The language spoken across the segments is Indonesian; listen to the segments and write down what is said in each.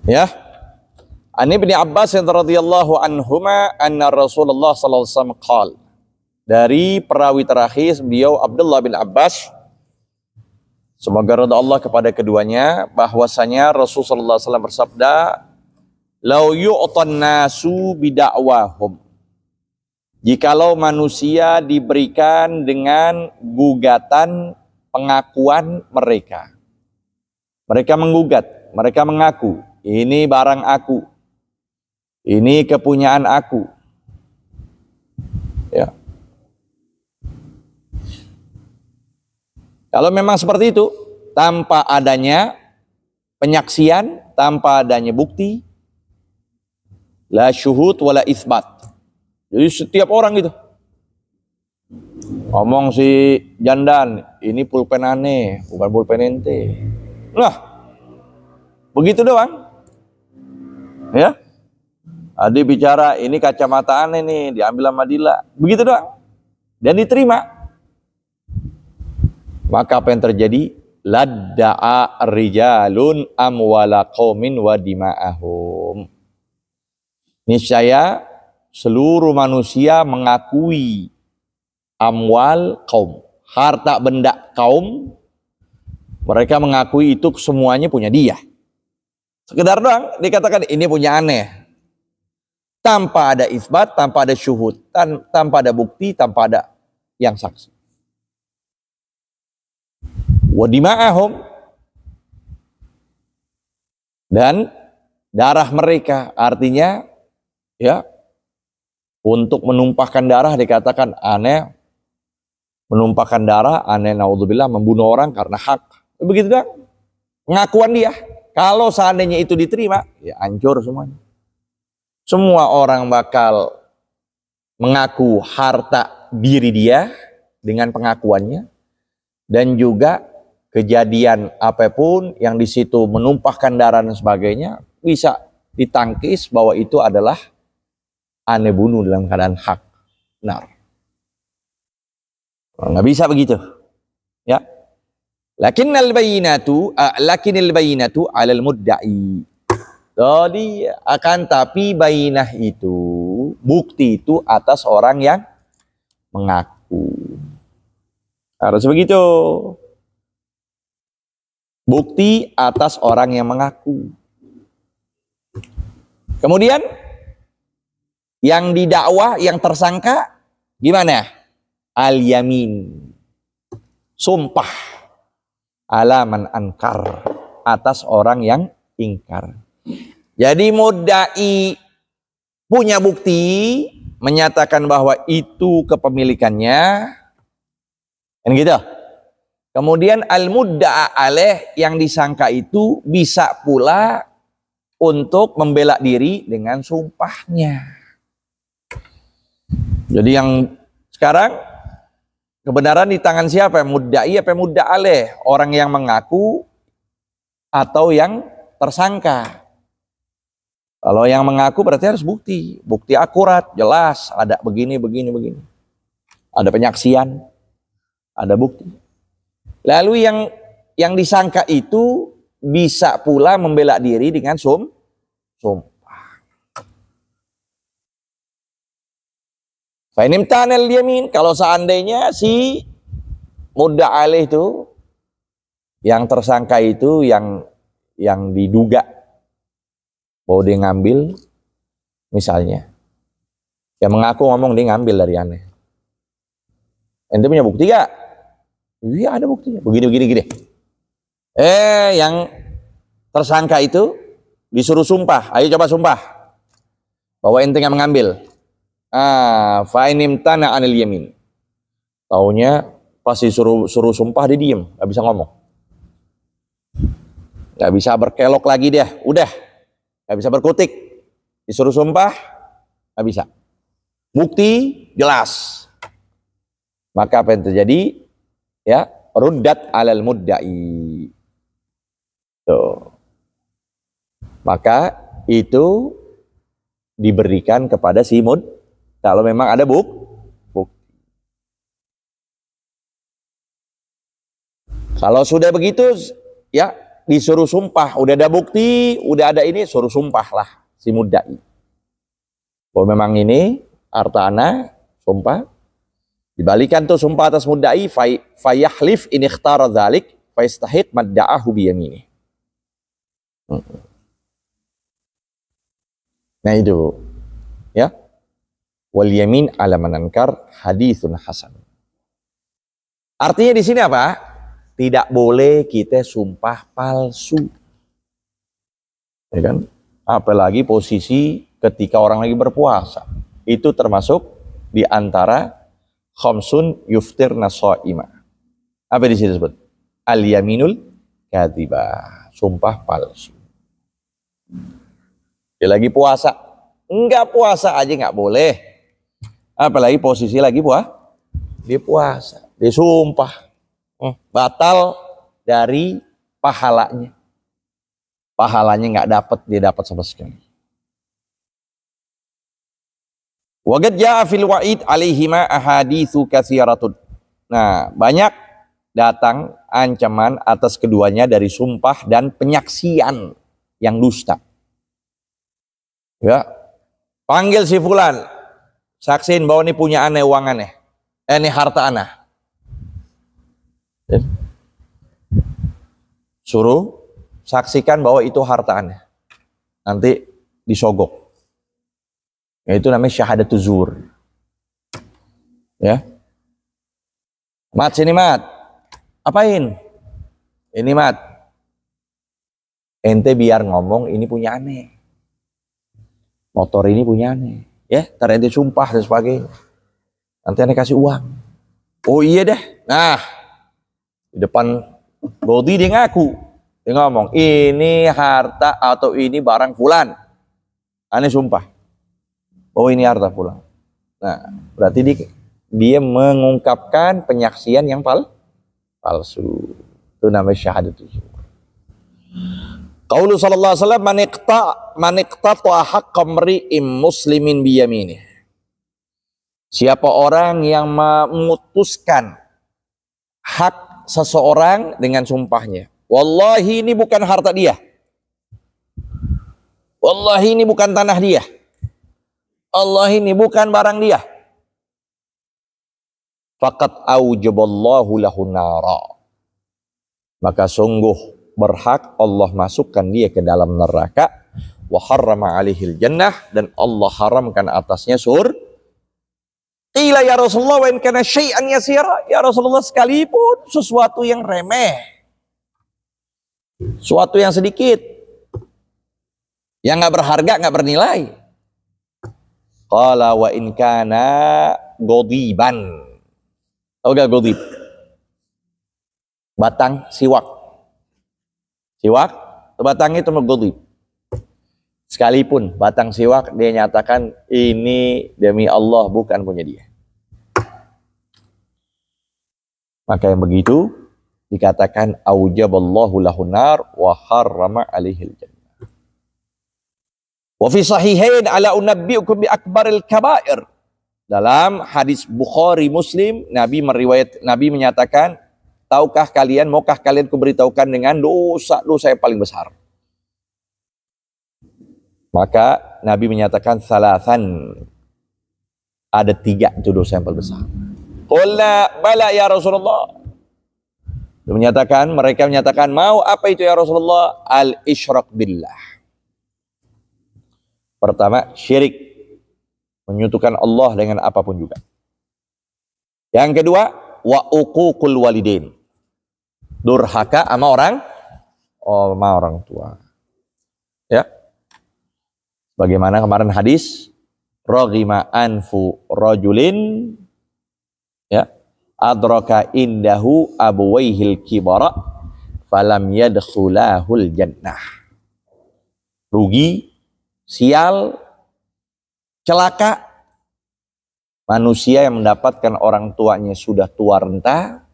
Ya. An Ibnu Abbas radhiyallahu anhuma anna Rasulullah sallallahu alaihi wasallam qala. Dari perawi terakhir beliau Abdullah bin Abbas, semoga ridha Allah kepada keduanya, bahwasanya Rasulullah sallallahu alaihi wasallam bersabda, "Lau yu'tan nasu bida'wahum." Jikalau manusia diberikan dengan gugatan pengakuan mereka. Mereka menggugat, mereka mengaku, ini barang aku, ini kepunyaan aku. Ya. Kalau memang seperti itu, tanpa adanya penyaksian, tanpa adanya bukti, la syuhud wala isbat. Jadi setiap orang gitu ngomong si Jandan, ini pulpen aneh, bukan pulpen ente. Lah, begitu doang. Ya. Adi bicara, ini kacamata aneh nih, diambil sama Dila. Begitu doang. Dan diterima. Maka apa yang terjadi? Ladda'a rijalun amwala qaumin wa dima'ahum. Niscaya seluruh manusia mengakui amwal kaum, harta benda kaum. Mereka mengakui itu semuanya punya dia. Sekedar doang dikatakan ini punya aneh. Tanpa ada isbat, tanpa ada syuhud, tanpa ada bukti, tanpa ada yang saksi. Wadima'ahum, dan darah mereka, artinya ya, untuk menumpahkan darah dikatakan aneh, menumpahkan darah aneh, naudzubillah, membunuh orang karena hak. Begitu dah pengakuan dia. Kalau seandainya itu diterima, ya hancur semuanya. Semua orang bakal mengaku harta diri dia dengan pengakuannya, dan juga kejadian apapun yang di situ menumpahkan darah dan sebagainya bisa ditangkis bahwa itu adalah aneh bunuh dalam keadaan hak. Nah, nggak bisa begitu, ya. Lakinnal bayinatu 'alal mudda'i. Jadi akan tapi bayinah itu, bukti itu atas orang yang mengaku. Harus begitu. Bukti atas orang yang mengaku. Kemudian yang didakwa, yang tersangka gimana? Al-yamin. Sumpah ala man ankar, atas orang yang ingkar. Jadi mudda'i punya bukti menyatakan bahwa itu kepemilikannya. Kan gitu. Kemudian al-mudda'a alaih, yang disangka itu bisa pula untuk membela diri dengan sumpahnya. Jadi yang sekarang kebenaran di tangan siapa? Mudda'i apa mudda' alaih? Orang yang mengaku atau yang tersangka? Kalau yang mengaku berarti harus bukti. Bukti akurat, jelas, ada begini. Ada penyaksian, ada bukti. Lalu yang disangka itu bisa pula membela diri dengan sumpah. Fa in imtanal yamin, kalau seandainya si mudda' alaih itu, yang tersangka itu, yang diduga bahwa dia ngambil, misalnya yang mengaku ngomong dia ngambil dari aneh. Ente punya bukti gak? Iya ada buktinya. Begini. Yang tersangka itu disuruh sumpah. Ayo coba sumpah bahwa ente nggak mengambil. Fa in imtana 'anil yamin. Taunya pas disuruh sumpah dia diem, nggak bisa ngomong, nggak bisa berkelok lagi dia. Udah, nggak bisa berkutik. Disuruh sumpah, nggak bisa. Bukti jelas. Maka apa yang terjadi? Ya, ruddat alal mudda'i. Tuh. Maka itu diberikan kepada si kalau memang ada bukti. Kalau sudah begitu, ya disuruh sumpah, udah ada bukti, udah ada ini, suruh sumpah lah si mudda'i. Bahwa memang ini harta ana, sumpah. Dibalikan tuh sumpah atas mudda'i, fayahlif in ikhtara dzalik, fayastahiq madda'ahu biyamini. Nah itu, ya. Wal yamin ala man ankar haditsun hasan. Artinya di sini apa? Tidak boleh kita sumpah palsu. Ya kan? Apalagi posisi ketika orang lagi berpuasa. Itu termasuk di antara khamsun yuftirna shaima. Apa di sini disebut? Al-yaminul kadzibah. Sumpah palsu. Dia lagi puasa. Enggak puasa aja enggak boleh. Apalagi posisi lagi dia puasa. Dia sumpah. Batal dari pahalanya. Pahalanya enggak dapat, dia dapat sama sekali. Wa qad jaa fil wa'id alaihima ahaditsu katsiratun. Nah, banyak datang ancaman atas keduanya dari sumpah dan penyaksian yang dusta. Ya. Panggil si fulan. Saksiin bahwa ini punya aneh uang aneh. Ini harta aneh. Suruh saksikan bahwa itu harta aneh. Nanti disogok. Itu namanya syahadatuz zur. Ya. Mat sini mat. Apain? Ini mat. Ente biar ngomong ini punya aneh. Motor ini punya aneh. Ya, ntar ente sumpah dan sebagainya. Nanti ente kasih uang. Oh iya deh. Nah, di depan bodi dia ngaku. Dia ngomong, ini harta atau ini barang fulan. Aneh sumpah. Oh ini harta fulan. Nah, berarti dia mengungkapkan penyaksian yang palsu. Itu namanya syahadatuz zur. Qaulu sallallahu alaihi wasallam man iqtata haqqa mri'in muslimin biyaminih. Siapa orang yang memutuskan hak seseorang dengan sumpahnya. Wallahi ini bukan harta dia. Wallahi ini bukan tanah dia. Allah ini bukan barang dia. Faqad aujaballahu lahu nara. Maka sungguh berhak Allah masukkan dia ke dalam neraka. Wa harrama alaihil jannah. Dan Allah haramkan atasnya surga. Qila ya Rasulullah wa in kana syai'an yasira. Ya Rasulullah sekalipun sesuatu yang remeh. Sesuatu yang sedikit. Yang gak berharga, gak bernilai. Qala wa in kana godiban. Tahu gak godib? Batang siwak. Siwak, batang itu godib. Sekalipun batang siwak dia nyatakan ini demi Allah bukan punya dia. Maka yang begitu dikatakan aujaballahu lahun nar wa harrama alaihil jannah. Wa fi sahihain ala unabbiukum bi akbaril kabair. Dalam hadis Bukhari Muslim, Nabi menyatakan, tahukah kalian, maukah kalian kuberitahukan dengan dosa-dosa yang paling besar? Maka Nabi menyatakan salasan. Ada 3 itu dosa yang paling besar. Qulna bala ya Rasulullah. Mereka menyatakan, mau apa itu ya Rasulullah? Al-isyrak billah. Pertama, syirik. Menyutukan Allah dengan apapun juga. Yang kedua, wa uququl walidain. Durhaka sama orang tua. Ya. Bagaimana kemarin hadis raghima anfu rajulin ya adraka indahu abuwaihil kibara falam yadkhulahul jannah. Rugi, sial, celaka manusia yang mendapatkan orang tuanya sudah tua renta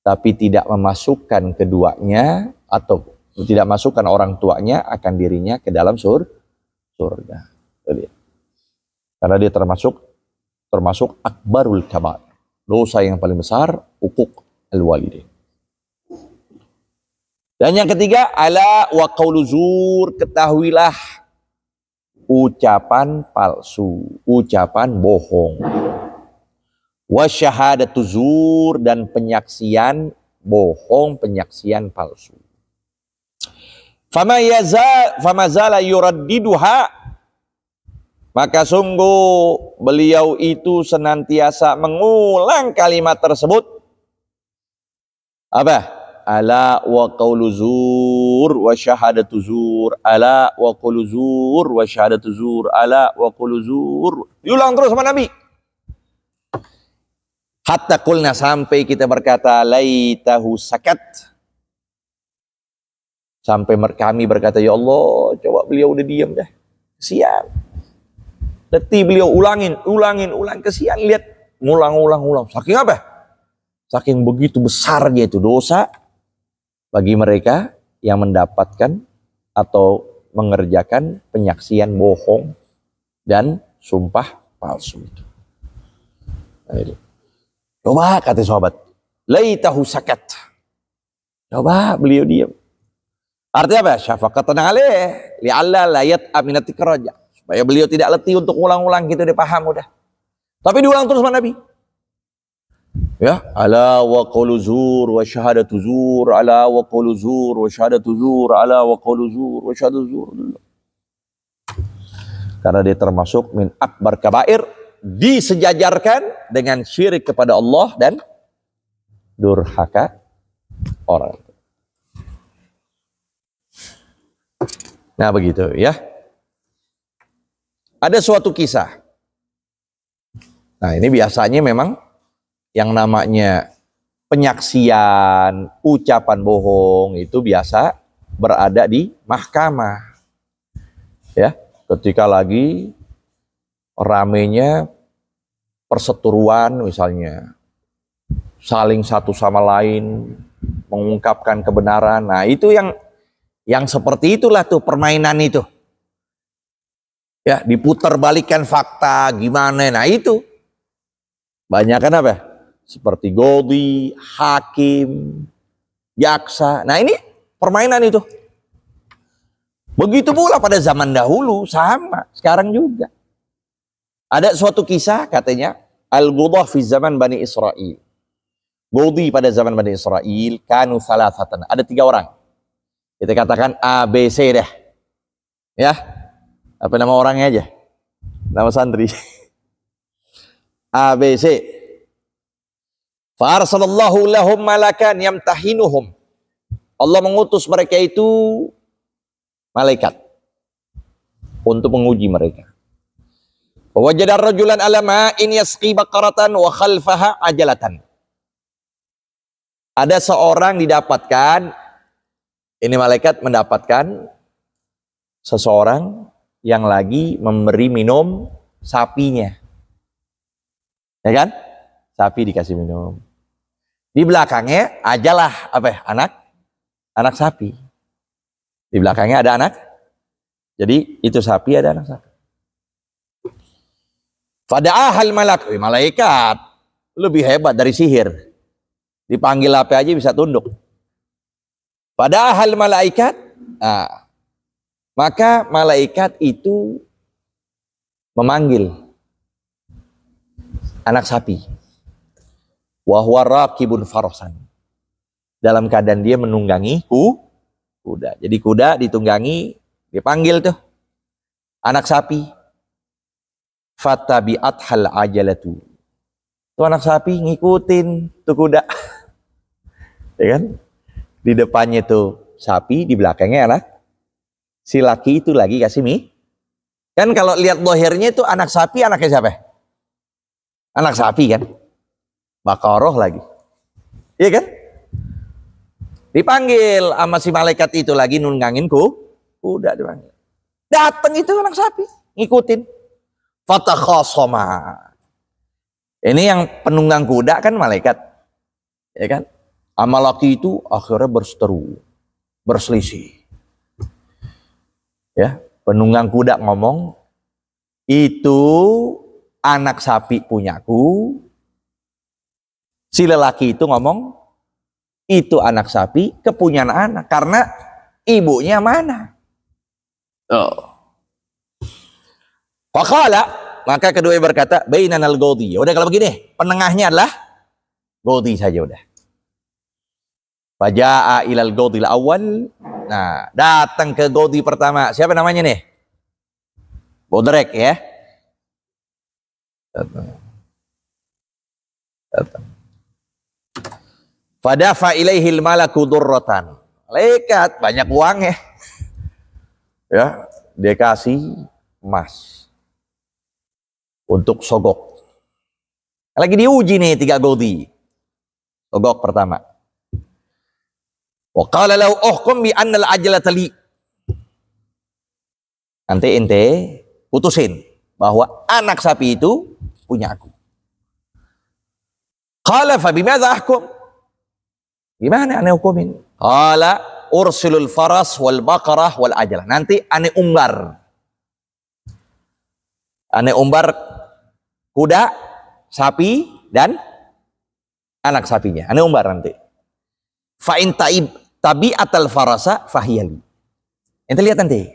tapi tidak memasukkan keduanya atau tidak masukkan orang tuanya akan dirinya ke dalam surga. Karena dia termasuk akbarul kabair. Dosa yang paling besar, uquq al-walidain. Dan yang ketiga, ala wa qaulu zur, ketahuilah ucapan palsu, ucapan bohong. Wa syahadatu zur, dan penyaksian bohong, penyaksian palsu. Fama zala yuraddiduha, maka sungguh beliau itu senantiasa mengulang kalimat tersebut. Apa? Ala wa qawlu zur wa syahadatu zur, ala wa qawlu zur wa syahadatu zur, ala wa qawlu zur. Diulang terus sama Nabi. Hatta qulna, sampai kita berkata laitahu sakat. Sampai kami berkata, ya Allah, coba beliau udah diam dah. Kesian. Letih beliau ulangin, kesian, lihat ngulang. Saking apa? Saking begitu besarnya itu dosa bagi mereka yang mendapatkan atau mengerjakan penyaksian bohong dan sumpah palsu itu. Coba kata sahabat, laitahu sakat. Coba beliau diam. Artinya apa? Syafaqatan alaih li'alla la yat'a min at-tikraja. Supaya beliau tidak letih untuk ulang-ulang gitu, dia paham udah. Tapi diulang terus sama Nabi. Ya, ala wa qawlu zur wa syahadatu zur, ala wa qawlu zur wa syahadatu zur, ala wa qawlu zur wa syahadatu zur. Karena dia termasuk min akbar kabair, disejajarkan dengan syirik kepada Allah dan durhaka orang. Nah begitu ya. Ada suatu kisah. Nah ini biasanya memang yang namanya penyaksian, ucapan bohong itu biasa berada di mahkamah. Ya, ketika lagi ramenya perseteruan misalnya, saling satu sama lain mengungkapkan kebenaran. Nah, itu yang seperti itulah tuh permainan itu. Ya, diputarbalikkan fakta gimana. Nah, itu banyak kan apa? Seperti qadhi, hakim, jaksa. Nah ini permainan itu. Begitu pula pada zaman dahulu, sama. Sekarang juga. Ada suatu kisah katanya, Al-Qudah fi zaman Bani Israel. Qadhi pada zaman Bani Israel, kanu thalathatan. Ada 3 orang. Kita katakan A, B, C deh. Ya, apa nama orangnya aja? Nama santri. A, B, C. Fa'arsalallahu lahum malakan yamtahinuhum. Allah mengutus mereka itu malaikat untuk menguji mereka. Wajada rajulan ala ma'in yasqi baqaratan wa khalfaha ajalatan. Ada seorang didapatkan, ini malaikat mendapatkan seseorang yang lagi memberi minum sapinya. Ya kan? Sapi dikasih minum. Di belakangnya ajalah apa ya? Anak sapi. Di belakangnya ada anak. Jadi itu sapi, ada anak sapi. Fada'ahal malak, malaikat lebih hebat dari sihir. Dipanggil apa aja bisa tunduk. Fada'ahal malaikat. Nah, maka malaikat itu memanggil anak sapi. Wa huwa raqibun farasan. Dalam keadaan dia menunggangi kuda. Jadi kuda ditunggangi, dipanggil tuh anak sapi. Fatabi'athal ajalatu. Tuh anak sapi ngikutin tuh kuda. Ya kan? Di depannya tuh sapi, di belakangnya anak. Si laki itu lagi kasih mie. Kan kalau lihat dohirnya itu anak sapi, anaknya siapa? Anak sapi kan? Baqarah lagi. Iya kan? Dipanggil sama si malaikat itu lagi nunggangin kuda dipanggil. Datang itu anak sapi, ngikutin. Fatakhasama. Ini yang penunggang kuda kan malaikat. Ya kan? Sama laki itu akhirnya berseteru, berselisih. Ya, penunggang kuda ngomong, itu anak sapi punyaku. Si lelaki itu ngomong, itu anak sapi kepunyaan anak karena ibunya mana. Oh. Faqala, maka keduanya berkata, bainanal godi. Udah kalau begini, penengahnya adalah godi saja udah. Faja'a ilal godil awal. Nah, datang ke godi pertama. Siapa namanya nih? Bodrek ya. Datang. Fadafa ilaihil malaku durratan. Lekat, banyak uang ya. Ya, dia kasih emas untuk sogok. Lagi diuji nih 3 godi. Sogok pertama. Wa qala law uhkum bi anna al-ajlata li. Nanti ente putusin bahwa anak sapi itu punya aku. Qala fa bimadza ahkum? Gimana ane hukumin? Qala ursilul faras wal baqarah wal ajlah. Nanti ane umbar. Ane umbar kuda, sapi dan anak sapinya. Ane umbar nanti. Fa in tabi'atal farasa fahiyali. Ente lihat nanti.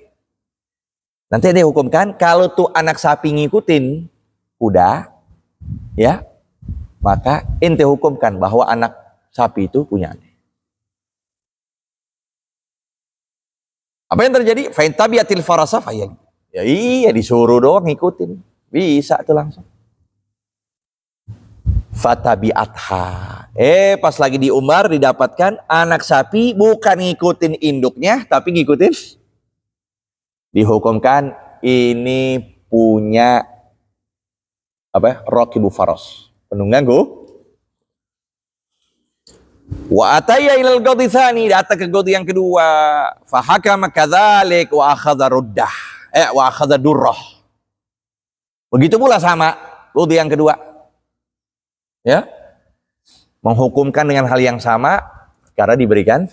Nanti dia hukumkan kalau tuh anak sapi ngikutin kuda, ya, maka ente hukumkan bahwa anak sapi itu punya ane. Apa yang terjadi? Fa in tabi'atil farasa fahiyali. Ya iya disuruh doang ngikutin. Bisa tuh langsung. Fatabi'atha. Pas lagi diumbar didapatkan anak sapi bukan ngikutin induknya tapi ngikutin. Dihukumkan ini punya apa? Raqibu faras. Penunggang Wa ataya ilal godi tsani, datang ke godi yang kedua. Fa hakama kadzalik wa akhadha ruddah. Wa akhadha durrah. Begitu pula sama godi yang kedua. Ya, menghukumkan dengan hal yang sama karena diberikan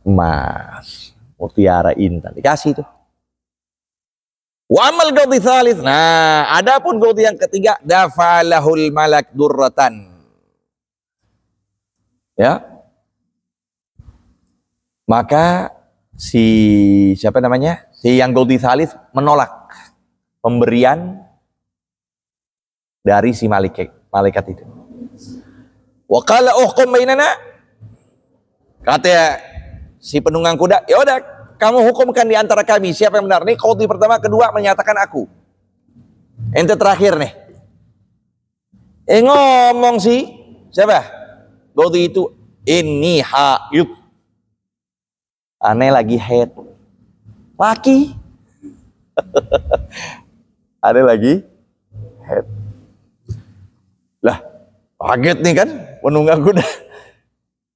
emas, mutiara intan, dikasih itu. Wa amal godi tsalits. Nah, adapun godi yang ketiga, dafalahul malak durratan. Ya. Maka si siapa namanya? Si yang godi tsalits menolak pemberian dari si malaikat itu. Wa qala uhkum bainana. Kata si penunggang kuda, ya udah kamu hukumkan di antara kami siapa yang benar. Nih qadhi pertama, kedua menyatakan aku. Ente terakhir nih. Ngomong sih siapa? Qadhi itu inni haid. Aneh lagi haid. Laki. Aneh lagi haid. Lah, kaget nih kan penunggang kuda.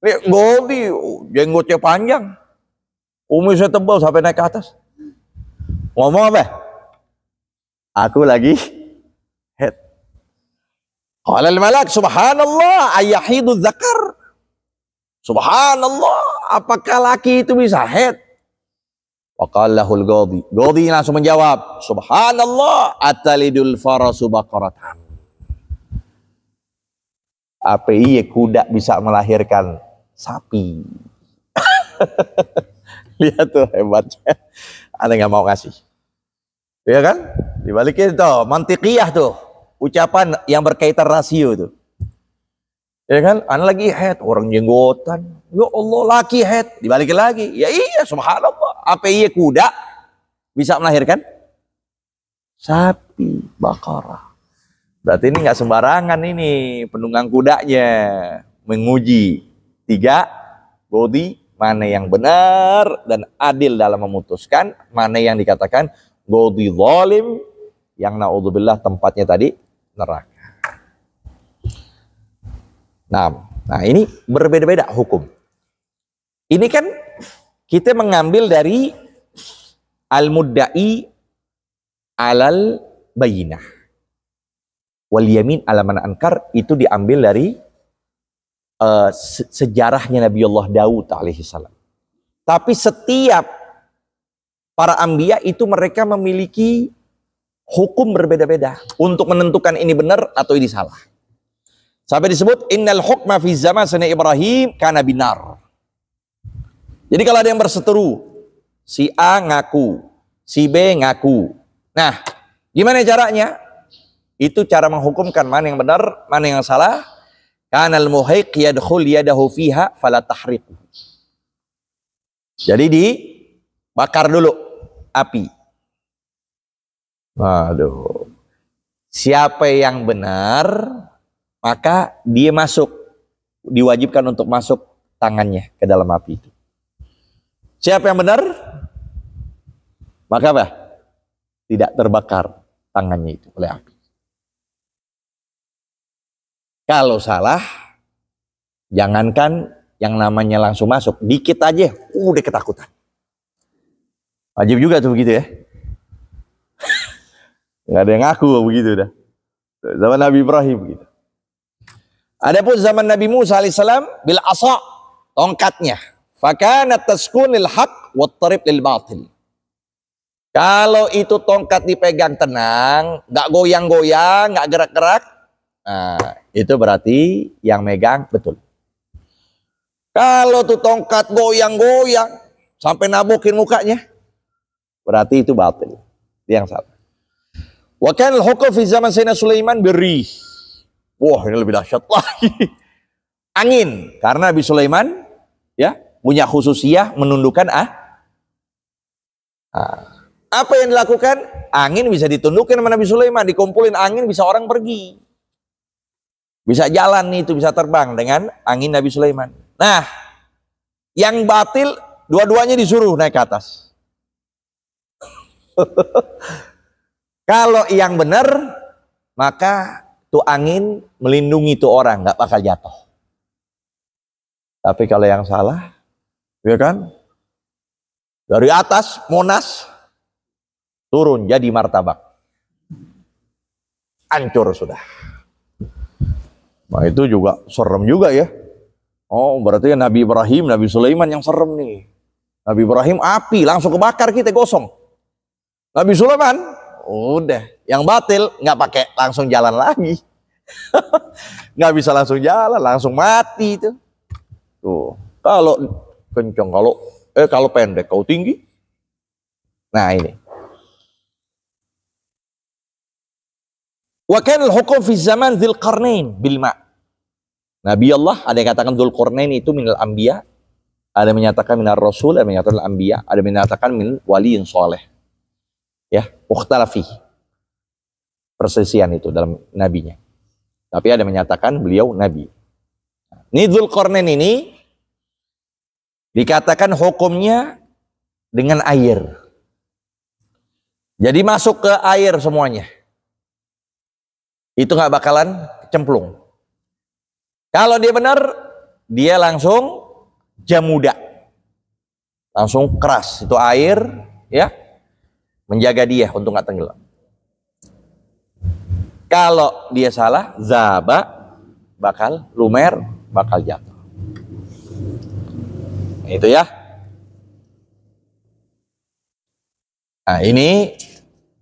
Nih Godi, jenggotnya panjang, kumisnya tebal sampai naik ke atas. Ngomong apa? Aku lagi head. Qalal malak subhanallah ayahidu zakar. Subhanallah, apakah laki itu bisa head? Waqallahul Godi. Godi langsung menjawab, subhanallah atalidul farasu baqaratan. Apa iya kuda bisa melahirkan sapi? Lihat tuh hebatnya. Anda nggak mau kasih, ya kan? Dibalikin tuh, mantiqiyah tuh, ucapan yang berkaitan rasio tuh, ya kan? Anda lagi head, orang jenggotan, ya Allah laki head, dibalikin lagi, ya iya subhanallah. Apa iya kuda bisa melahirkan sapi baqarah? Berarti ini nggak sembarangan ini penunggang kudanya menguji 3 godi mana yang benar dan adil dalam memutuskan, mana yang dikatakan godi zalim yang naudzubillah tempatnya tadi neraka. Nah ini berbeda-beda hukum. Ini kan kita mengambil dari al-mudda'i alal bayinah. Wal yamin ala man ankar itu diambil dari sejarahnya Nabi Allah Daud alaihi salam. Tapi setiap para anbiya itu mereka memiliki hukum berbeda-beda untuk menentukan ini benar atau ini salah. Sampai disebut innal hukma fi zaman sana Ibrahim kana binar. Jadi kalau ada yang berseteru, si A ngaku, si B ngaku. Nah, gimana caranya? Itu cara menghukumkan mana yang benar, mana yang salah. Kanal muhiq yadkhul yadahu fiha fala tahriqu. Jadi dibakar dulu api. Waduh. Siapa yang benar, maka dia masuk, diwajibkan untuk masuk tangannya ke dalam api itu. Siapa yang benar, maka apa? Tidak terbakar tangannya itu oleh api. Kalau salah, jangankan yang namanya langsung masuk, dikit aja udah ketakutan. Wajib juga tuh begitu ya. Nggak ada yang ngaku begitu dah. Zaman Nabi Ibrahim begitu. Adapun zaman Nabi Musa alaihissalam bil asa, tongkatnya. Fakanat taskunil haq wa tarib lil batil. Kalau itu tongkat dipegang tenang, nggak goyang-goyang, nggak gerak-gerak, nah, itu berarti yang megang betul. Kalau tuh tongkat goyang-goyang sampai nabokin mukanya, berarti itu batil. Itu yang salah. Wa kana al-hukm fi zaman Sayyidina Sulaiman birrih. Wah, ini lebih dahsyat lagi. Angin, karena Nabi Sulaiman ya punya khususiyah menundukkan apa yang dilakukan? Angin bisa ditundukkan sama Nabi Sulaiman, dikumpulin angin bisa orang pergi. Bisa jalan nih, itu bisa terbang dengan angin Nabi Sulaiman. Nah, yang batil dua-duanya disuruh naik ke atas. Kalau yang benar, maka tuh angin melindungi tuh orang, nggak bakal jatuh. Tapi kalau yang salah, ya kan? Dari atas Monas turun jadi martabak, hancur sudah. Nah itu juga serem juga ya. Oh berarti Nabi Ibrahim, Nabi Sulaiman yang serem nih. Nabi Ibrahim api langsung kebakar, kita gosong. Nabi Sulaiman udah, yang batil nggak pakai langsung jalan lagi. Nggak bisa langsung jalan, langsung mati itu. Tuh, kalau kencang, kalau pendek, kalau tinggi. Nah ini. Wa kana al-hukm fi zaman Dzulqarnain bil ma'. Nabi Allah, ada yang katakan Dzulqarnain itu minal anbiya, ada yang menyatakan minar rasul, ada yang menyatakan anbiya, ada yang menyatakan min waliyin soleh. Ya, ukhtalafi. Persisian itu dalam nabinya. Tapi ada yang menyatakan beliau nabi. Ini Dzulqarnain ini dikatakan hukumnya dengan air. Jadi masuk ke air semuanya. Itu nggak bakalan cemplung. Kalau dia benar, dia langsung jamuda, langsung keras. Itu air, ya, menjaga dia untuk nggak tenggelam. Kalau dia salah, zaba, bakal lumer, bakal jatuh. Itu ya. Nah ini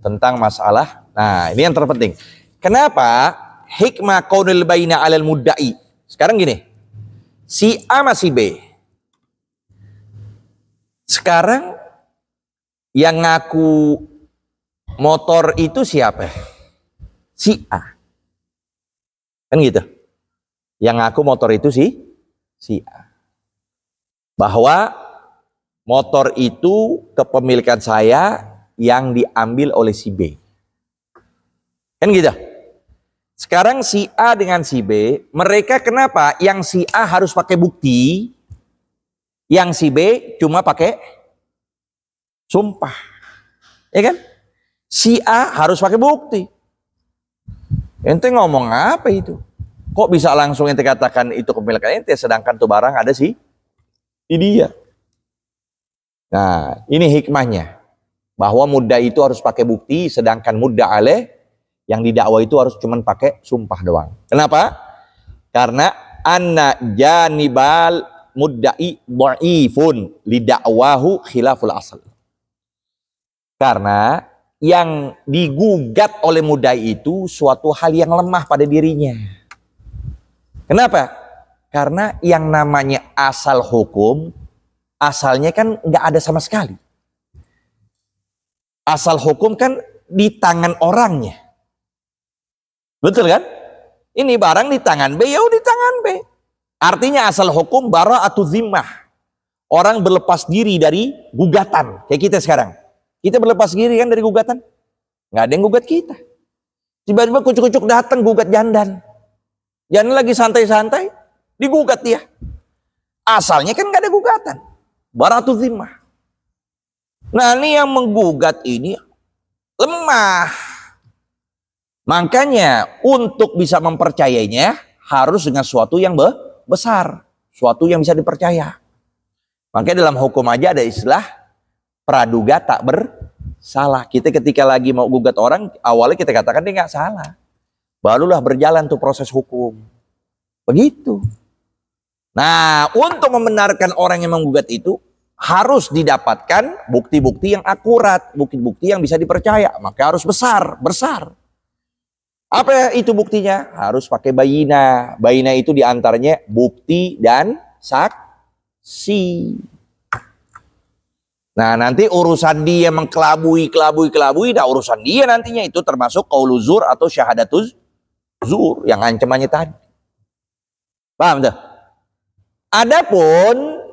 tentang masalah. Nah ini yang terpenting. Kenapa hikmah qaulul baina 'alal mudda'i? Sekarang gini. Si A sama si B. Sekarang yang ngaku motor itu siapa? Si A. Kan gitu. Yang ngaku motor itu si A. Bahwa motor itu kepemilikan saya yang diambil oleh si B. Kan gitu. Sekarang si A dengan si B, mereka kenapa yang si A harus pakai bukti, yang si B cuma pakai sumpah. Ya kan? Si A harus pakai bukti. Ente ngomong apa itu? Kok bisa langsung ente katakan itu kepemilikan ente, sedangkan tuh barang ada di dia. Nah, ini hikmahnya. Bahwa mudda itu harus pakai bukti, sedangkan mudda alaih yang didakwa itu harus cuman pakai sumpah doang. Kenapa? Karena anna janibal mudda'i dha'ifun lidakwahu khilaful asal. Karena yang digugat oleh mudda'i itu suatu hal yang lemah pada dirinya. Kenapa? Karena yang namanya asal hukum, asalnya kan nggak ada sama sekali. Asal hukum kan di tangan orangnya. Betul kan? Ini barang di tangan B, ya di tangan B. Artinya asal hukum bara'atu zimmah. Orang berlepas diri dari gugatan. Kayak kita sekarang. Kita berlepas diri kan dari gugatan. Nggak ada yang gugat kita. Tiba-tiba kucuk-kucuk datang gugat Jandan. Jandan lagi santai-santai, digugat dia. Asalnya kan nggak ada gugatan. Bara'atu zimmah. Nah ini yang menggugat ini lemah. Makanya untuk bisa mempercayainya harus dengan suatu yang besar. Suatu yang bisa dipercaya. Makanya dalam hukum aja ada istilah praduga tak bersalah. Kita ketika lagi mau gugat orang, awalnya kita katakan dia nggak salah. Barulah berjalan tuh proses hukum. Begitu. Nah, untuk membenarkan orang yang menggugat itu, harus didapatkan bukti-bukti yang akurat, bukti-bukti yang bisa dipercaya. Maka harus besar. Apa itu buktinya? Harus pakai bayina. Bayina itu diantaranya bukti dan saksi. Nah nanti urusan dia mengkelabui, nah urusan dia nantinya itu termasuk qaulu zur atau syahadatuz zur yang ancamannya tadi. Paham tuh? Adapun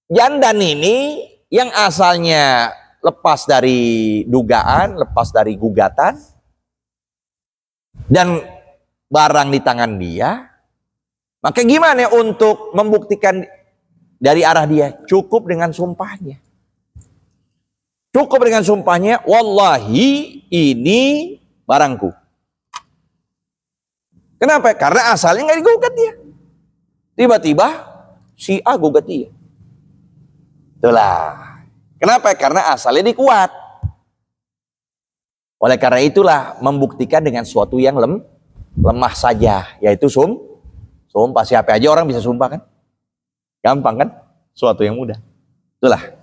Jandan ini yang asalnya lepas dari dugaan, lepas dari gugatan, dan barang di tangan dia, maka gimana untuk membuktikan dari arah dia? Cukup dengan sumpahnya. Cukup dengan sumpahnya, wallahi ini barangku. Kenapa? Karena asalnya nggak digugat dia. Tiba-tiba si A gugat dia. Itulah. Kenapa? Karena asalnya dikuat. Oleh karena itulah membuktikan dengan suatu yang lemah saja, yaitu sumpah. Siapa aja orang bisa sumpah kan? Gampang kan? Suatu yang mudah. Itulah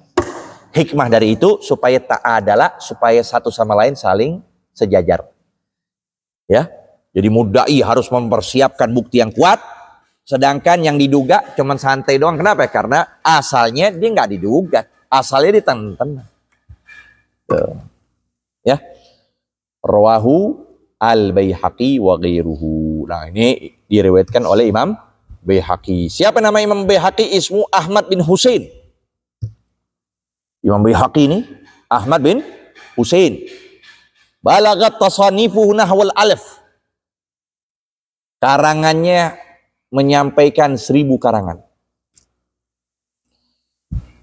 hikmah dari itu supaya ta'adalah, supaya satu sama lain saling sejajar. Ya, jadi mudai harus mempersiapkan bukti yang kuat, sedangkan yang diduga cuman santai doang. Kenapa? Karena asalnya dia nggak diduga, asalnya ditenten. Ya. Rawahu al-Baihaqi wa ghairuhu. Nah, ini diriwayatkan oleh Imam Baihaqi. Siapa nama Imam Baihaqi? Ismu Ahmad bin Husain. Imam Baihaqi ini Ahmad bin Husain. Balagat tasanifuhu nahwal alf. Karangannya menyampaikan 1000 karangan.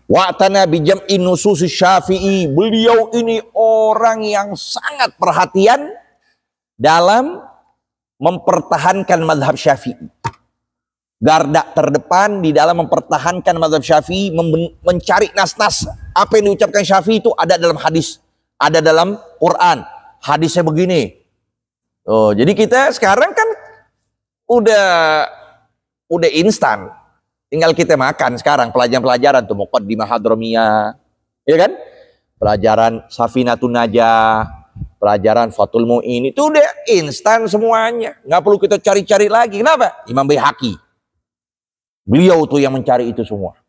Wa'tana bijam'i nusus Syafi'i. Beliau ini orang yang sangat perhatian dalam mempertahankan mazhab Syafi'i. Garda terdepan di dalam mempertahankan mazhab Syafi'i, mencari nas-nas. Apa yang diucapkan Syafi'i itu ada dalam hadis, ada dalam Quran. Hadisnya begini. Oh, jadi kita sekarang kan udah instan. Tinggal kita makan sekarang pelajaran-pelajaran tuh Muqaddimah Hadramiyah, ya kan? Pelajaran Safinatun Najah, pelajaran Fathul Mu'in, itu udah instan semuanya. Nggak perlu kita cari-cari lagi. Kenapa? Imam Baihaqi. Beliau tuh yang mencari itu semua.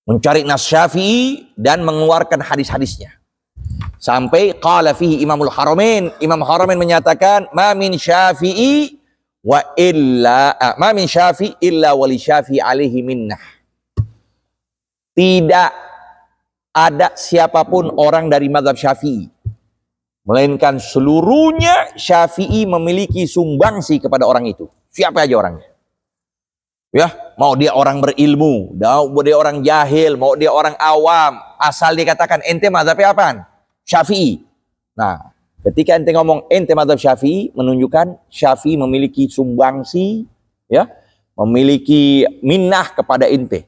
Mencari nas Syafi'i dan mengeluarkan hadis-hadisnya. Sampai qala fihi Imamul Haramain. Imam Haramain menyatakan, ma min Syafi'i wa illa ma min syafi illa wali syafi alaihi minnah. Tidak ada siapapun orang dari mazhab Syafi'i, melainkan seluruhnya Syafi'i memiliki sumbangsi kepada orang itu. Siapa aja orangnya. Ya, mau dia orang berilmu, mau dia orang jahil, mau dia orang awam, asal dikatakan ente mazhabnya apaan? Syafi'i. Nah, ketika ente ngomong ente mazhab Syafi'i, menunjukkan Syafi'i memiliki sumbangsi, ya, memiliki minnah kepada ente.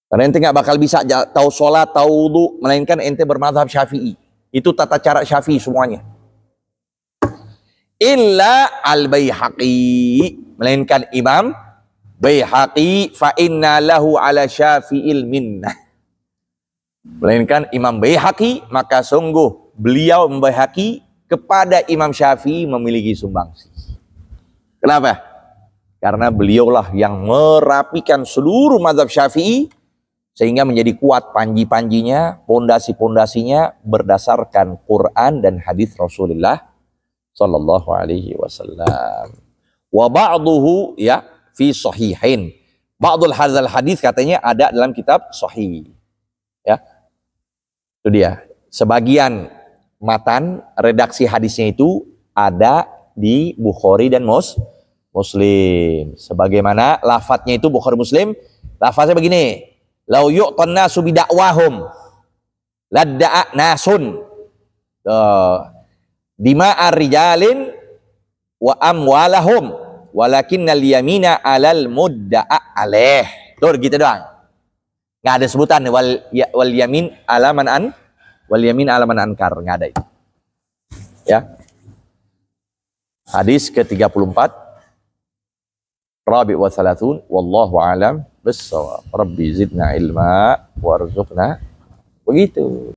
Karena ente nggak bakal bisa tahu sholat, tahu wudu, melainkan ente bermazhab Syafi'i. Itu tata cara Syafi'i semuanya. Illa al-Baihaqi, melainkan Imam Baihaqi, fa inna lahu ala Syafi'il minnah. Melainkan Imam Baihaqi, maka sungguh beliau Baihaqi kepada Imam Syafi'i memiliki sumbangsi. Kenapa? Karena beliaulah yang merapikan seluruh mazhab Syafi'i sehingga menjadi kuat panji-panjinya, pondasi-pondasinya berdasarkan Quran dan hadis Rasulullah sallallahu alaihi wasallam. Wa ba'duhu ya fi sahihain. Ba'dul hadzal hadis katanya ada dalam kitab sahih. Ya. Itu dia. Sebagian matan redaksi hadisnya itu ada di Bukhari dan Muslim. Sebagaimana lafadznya itu Bukhari Muslim, lafadznya begini. Lau yu'tan nasu bidakwahum ladda'a nasun dima'a rijalin wa amwalahum walakinnal yamina alal mudda'a alaih. Tuh gitu doang. Nggak ada sebutan wal yamin alaman ankar, nggak ada itu. Ya. Hadis ke-34 Rabi' wa thalathun wallahu alam bissawab. Rabbi zidna ilma warzuqna. Begitu.